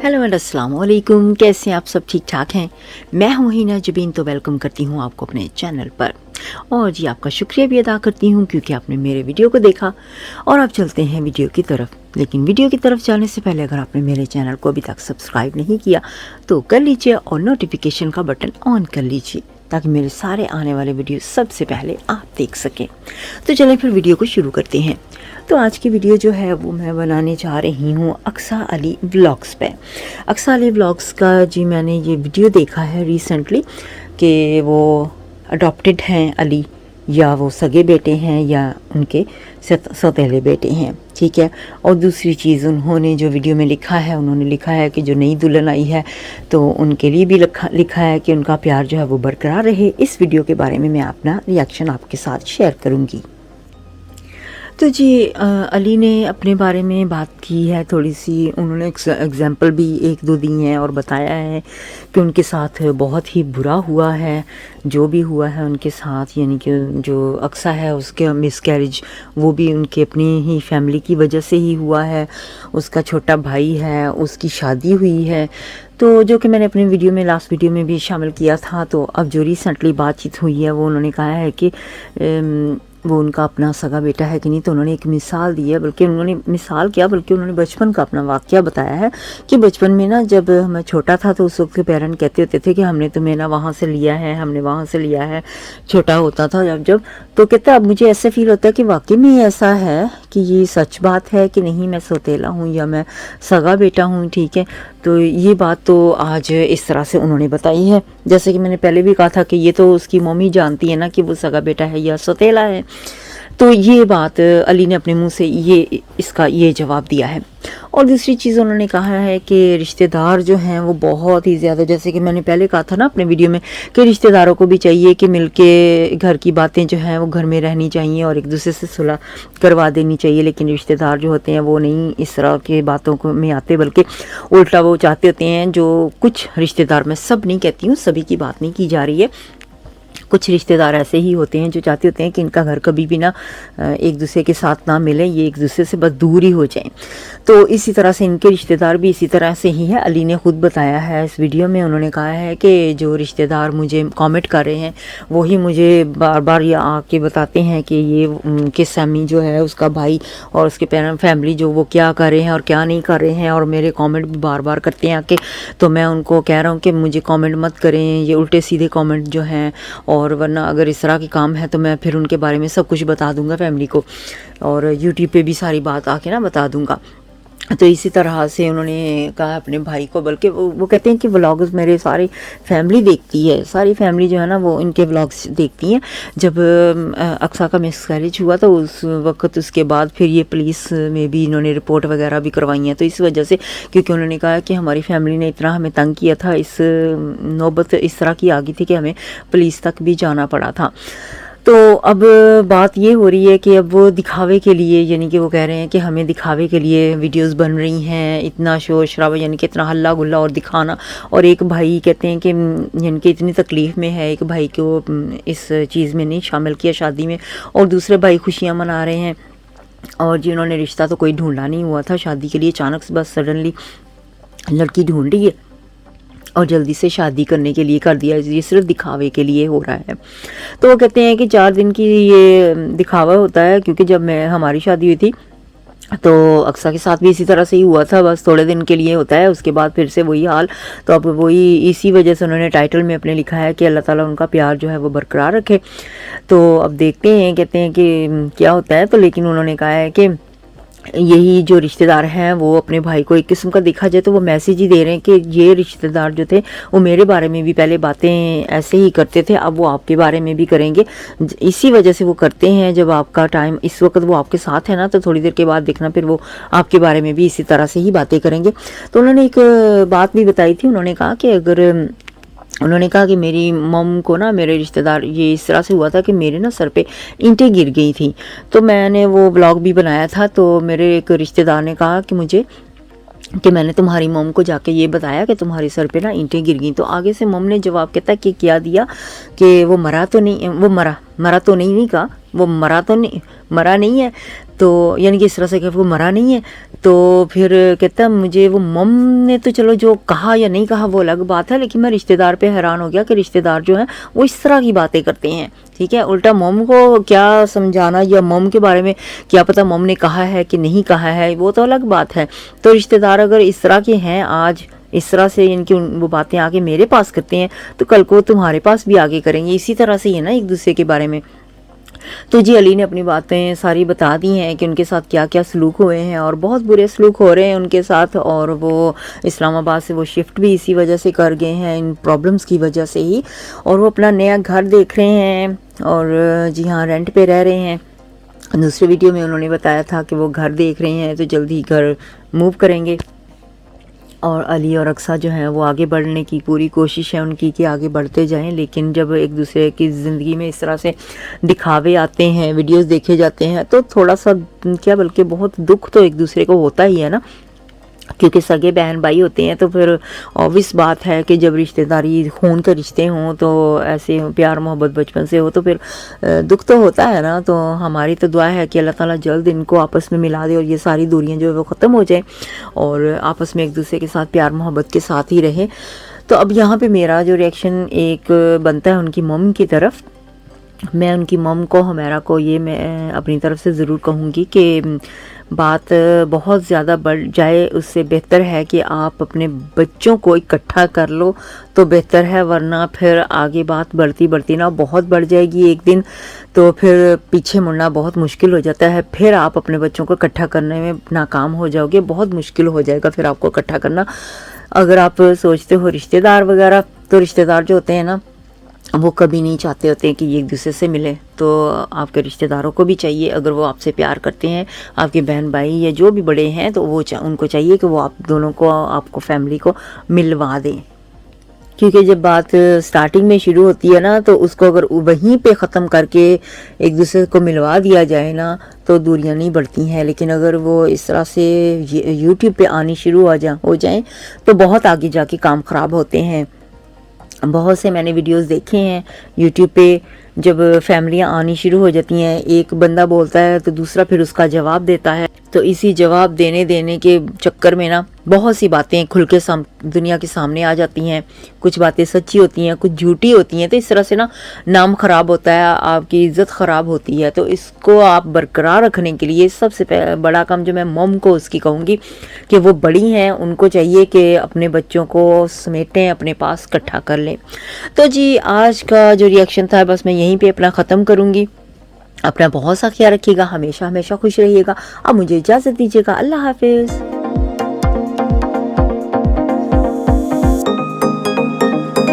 Hello and अस्सलाम वालेकुम। कैसे हैं आप सब? ठीक ठाक हैं? मैं हूं हीना जबीन, तो वेलकम करती हूं आपको अपने चैनल पर। और जी आपका शुक्रिया भी अदा करती हूं क्योंकि आपने मेरे वीडियो को देखा। और अब चलते हैं वीडियो की तरफ। लेकिन वीडियो की तरफ जाने से पहले अगर आपने मेरे चैनल को अभी तक सब्सक्राइब नहीं किया तो कर लीजिए और नोटिफिकेशन का बटन ऑन कर लीजिए ताकि मेरे सारे आने वाले वीडियो सबसे पहले आप देख सकें। तो चलें फिर वीडियो को शुरू करते हैं। तो आज की वीडियो जो है वो मैं बनाने जा रही हूँ अक्सा अली व्लॉग्स पे। अक्सा अली व्लॉग्स का जी मैंने ये वीडियो देखा है रिसेंटली कि वो अडॉप्टेड हैं अली, या वो सगे बेटे हैं या उनके सौतेले बेटे हैं, ठीक है। और दूसरी चीज़ उन्होंने जो वीडियो में लिखा है, उन्होंने लिखा है कि जो नई दुल्हन आई है तो उनके लिए भी लिखा है कि उनका प्यार जो है वो बरकरार रहे। इस वीडियो के बारे में मैं अपना रिएक्शन आपके साथ शेयर करूँगी। तो जी अली ने अपने बारे में बात की है थोड़ी सी। उन्होंने एग्जाम्पल भी एक दो दी हैं और बताया है कि उनके साथ बहुत ही बुरा हुआ है जो भी हुआ है उनके साथ, यानी कि जो अक्सा है उसके मिसकैरेज वो भी उनके अपनी ही फैमिली की वजह से ही हुआ है। उसका छोटा भाई है, उसकी शादी हुई है, तो जो कि मैंने अपने वीडियो में लास्ट वीडियो में भी शामिल किया था। तो अब जो रिसेंटली बातचीत हुई है वो उन्होंने कहा है कि वो उनका अपना सगा बेटा है कि नहीं। तो उन्होंने एक मिसाल दी है, बल्कि उन्होंने मिसाल क्या बल्कि उन्होंने बचपन का अपना वाक़या बताया है कि बचपन में ना जब मैं छोटा था तो उस वक्त के पेरेंट कहते होते थे कि हमने तुम्हें ना वहाँ से लिया है, हमने वहाँ से लिया है। छोटा होता था जब तो कहता अब मुझे ऐसे फील होता है कि वाकई में ऐसा है कि ये सच बात है कि नहीं, मैं सौतेला हूँ या मैं सगा बेटा हूँ, ठीक है। तो ये बात तो आज इस तरह से उन्होंने बताई है। जैसे कि मैंने पहले भी कहा था कि ये तो उसकी मम्मी जानती है ना कि वो सगा बेटा है या सौतेला है। तो ये बात अली ने अपने मुंह से इसका जवाब दिया है। और दूसरी चीज़ उन्होंने कहा है कि रिश्तेदार जो हैं वो बहुत ही ज़्यादा, जैसे कि मैंने पहले कहा था ना अपने वीडियो में कि रिश्तेदारों को भी चाहिए कि मिलके घर की बातें जो हैं वो घर में रहनी चाहिए और एक दूसरे से सुलह करवा देनी चाहिए। लेकिन रिश्तेदार जो होते हैं वो नहीं इस तरह के बातों को में आते, बल्कि उल्टा वो चाहते होते हैं, जो कुछ रिश्तेदार, मैं सब नहीं कहती हूँ, सभी की बात नहीं की जा रही है, कुछ रिश्तेदार ऐसे ही होते हैं जो चाहते होते हैं कि इनका घर कभी भी ना एक दूसरे के साथ ना मिले, ये एक दूसरे से बस दूर ही हो जाएं। तो इसी तरह से इनके रिश्तेदार भी इसी तरह से ही है। अली ने खुद बताया है इस वीडियो में, उन्होंने कहा है कि जो रिश्तेदार मुझे कमेंट कर रहे हैं वही मुझे बार बार ये आके बताते हैं कि ये कि सैमी जो है उसका भाई और उसके पेरेंट फैमिली जो वो क्या कर रहे हैं और क्या नहीं कर रहे हैं, और मेरे कमेंट भी बार बार करते हैं आके। तो मैं उनको कह रहा हूँ कि मुझे कमेंट मत करें, ये उल्टे सीधे कमेंट जो हैं, और वरना अगर इस तरह के काम है तो मैं फिर उनके बारे में सब कुछ बता दूंगा फैमिली को, और यूट्यूब पे भी सारी बात आके ना बता दूंगा। तो इसी तरह से उन्होंने कहा अपने भाई को, बल्कि वो कहते हैं कि व्लॉग्स मेरे सारी फैमिली देखती है, सारी फैमिली जो है ना वो इनके व्लॉग्स देखती हैं। जब अक्सा का मिसकैरेज हुआ तो उस वक्त उसके बाद फिर ये पुलिस में भी इन्होंने रिपोर्ट वगैरह भी करवाई है। तो इस वजह से, क्योंकि उन्होंने कहा कि हमारी फैमिली ने इतना हमें तंग किया था, इस नौबत इस तरह की आ गई थी कि हमें पुलिस तक भी जाना पड़ा था। तो अब बात ये हो रही है कि अब वो दिखावे के लिए, यानी कि वो कह रहे हैं कि हमें दिखावे के लिए वीडियोस बन रही हैं, इतना शोर शराबा, यानी कि इतना हल्ला गुल्ला और दिखाना। और एक भाई कहते हैं कि यानी कि इतनी तकलीफ़ में है, एक भाई को इस चीज़ में नहीं शामिल किया शादी में, और दूसरे भाई खुशियाँ मना रहे हैं। और जिन्होंने रिश्ता तो कोई ढूंढा नहीं हुआ था शादी के लिए, अचानक से बस सडनली लड़की ढूंढ रही है और जल्दी से शादी करने के लिए कर दिया। ये सिर्फ दिखावे के लिए हो रहा है। तो वो कहते हैं कि 4 दिन की ये दिखावा होता है, क्योंकि जब हमारी शादी हुई थी तो अक्सा के साथ भी इसी तरह से ही हुआ था, बस थोड़े दिन के लिए होता है, उसके बाद फिर से वही हाल। तो अब वही इसी वजह से उन्होंने टाइटल में अपने लिखा है कि अल्लाह ताला उनका प्यार जो है वो बरकरार रखे। तो अब देखते हैं, कहते हैं कि क्या होता है। तो लेकिन उन्होंने कहा है कि यही जो रिश्तेदार हैं वो अपने भाई को एक किस्म का देखा जाए तो वो मैसेज ही दे रहे हैं कि ये रिश्तेदार जो थे वो मेरे बारे में भी पहले बातें ऐसे ही करते थे, अब वो आपके बारे में भी करेंगे। इसी वजह से वो करते हैं, जब आपका टाइम इस वक्त वो आपके साथ है ना, तो थोड़ी देर के बाद देखना फिर वो आपके बारे में भी इसी तरह से ही बातें करेंगे। तो उन्होंने एक बात भी बताई थी, उन्होंने कहा कि मेरी मम को ना, मेरे रिश्तेदार, ये इस तरह से हुआ था कि मेरे ना सर पे ईंटें गिर गई थी। तो मैंने वो व्लॉग भी बनाया था। तो मेरे एक रिश्तेदार ने कहा कि मैंने तुम्हारी मम को जाके ये बताया कि तुम्हारे सर पे ना ईंटें गिर गई। तो आगे से मम ने जवाब कहता कि क्या दिया कि वो मरा तो नहीं, वो मरा मरा तो नहीं कहा, वो मरा नहीं है, तो यानी कि इस तरह से कि वो मरा नहीं है। तो फिर कहता मुझे वो मम ने तो चलो जो कहा या नहीं कहा वो अलग बात है, लेकिन मैं रिश्तेदार पे हैरान हो गया कि रिश्तेदार जो हैं वो इस तरह की बातें करते हैं। ठीक है, उल्टा मम को क्या समझाना या मम के बारे में क्या पता मम ने कहा है कि नहीं कहा है, वो तो अलग बात है। तो रिश्तेदार अगर इस तरह के हैं, आज इस तरह से इनकी वो बातें आगे मेरे पास करते हैं, तो कल को तुम्हारे पास भी आगे करेंगे। इसी तरह से ही है ना एक दूसरे के बारे में। तो जी अली ने अपनी बातें सारी बता दी हैं कि उनके साथ क्या क्या सलूक हुए हैं, और बहुत बुरे सलूक हो रहे हैं उनके साथ, और वो इस्लामाबाद से वो शिफ्ट भी इसी वजह से कर गए हैं, इन प्रॉब्लम्स की वजह से ही। और वो अपना नया घर देख रहे हैं, और जी हाँ रेंट पे रह रहे हैं। दूसरे वीडियो में उन्होंने बताया था कि वो घर देख रहे हैं, तो जल्दी घर मूव करेंगे। और अली और अक्सा जो है वो आगे बढ़ने की पूरी कोशिश है उनकी कि आगे बढ़ते जाएं, लेकिन जब एक दूसरे की ज़िंदगी में इस तरह से दिखावे आते हैं, वीडियोस देखे जाते हैं, तो थोड़ा सा क्या बल्कि बहुत दुख तो एक दूसरे को होता ही है ना, क्योंकि सगे बहन भाई होते हैं। तो फिर ऑब्वियस बात है कि जब रिश्तेदारी खून के रिश्ते हों, तो ऐसे प्यार मोहब्बत बचपन से हो, तो फिर दुख तो होता है ना। तो हमारी तो दुआ है कि अल्लाह ताला जल्द इनको आपस में मिला दे और ये सारी दूरियां जो है वो ख़त्म हो जाए और आपस में एक दूसरे के साथ प्यार मोहब्बत के साथ ही रहे। तो अब यहाँ पे मेरा जो रिएक्शन एक बनता है उनकी मम की तरफ, मैं उनकी मम को, हमारा को, ये मैं अपनी तरफ से ज़रूर कहूँगी कि बात बहुत ज़्यादा बढ़ जाए उससे बेहतर है कि आप अपने बच्चों को इकट्ठा कर लो तो बेहतर है, वरना फिर आगे बात बढ़ती ना बहुत बढ़ जाएगी एक दिन, तो फिर पीछे मुड़ना बहुत मुश्किल हो जाता है। फिर आप अपने बच्चों को इकट्ठा करने में नाकाम हो जाओगे, बहुत मुश्किल हो जाएगा फिर आपको इकट्ठा करना। अगर आप सोचते हो रिश्तेदार वगैरह, तो रिश्तेदार जो होते हैं ना वो कभी नहीं चाहते होते हैं कि ये एक दूसरे से मिले। तो आपके रिश्तेदारों को भी चाहिए, अगर वो आपसे प्यार करते हैं, आपके बहन भाई या जो भी बड़े हैं, तो वो उनको चाहिए कि वो आप दोनों को, आपको फैमिली को मिलवा दें। क्योंकि जब बात स्टार्टिंग में शुरू होती है ना, तो उसको अगर वहीं पे ख़त्म करके एक दूसरे को मिलवा दिया जाए ना, तो दूरियां नहीं बढ़ती हैं। लेकिन अगर वो इस तरह से यूट्यूब पे आनी शुरू हो जाएं तो बहुत आगे जाके काम ख़राब होते हैं। बहुत से मैंने वीडियोस देखे हैं यूट्यूब पे, जब फैमिलियां आनी शुरू हो जाती हैं, एक बंदा बोलता है तो दूसरा फिर उसका जवाब देता है, तो इसी जवाब देने के चक्कर में ना बहुत सी बातें खुल के दुनिया के सामने आ जाती हैं। कुछ बातें सच्ची होती हैं, कुछ झूठी होती हैं, तो इस तरह से ना नाम ख़राब होता है, आपकी इज़्ज़त ख़राब होती है। तो इसको आप बरकरार रखने के लिए सबसे बड़ा काम जो मैं मॉम को उसकी कहूँगी कि वो बड़ी हैं, उनको चाहिए कि अपने बच्चों को समेटें, अपने पास इकट्ठा कर लें। तो जी आज का जो रिएक्शन था बस मैं यहीं पे अपना ख़त्म करूँगी। अपना बहुत सा ख्याल रखिएगा, हमेशा खुश रहिएगा। अब मुझे इजाज़त दीजिएगा, अल्लाह हाफिज़।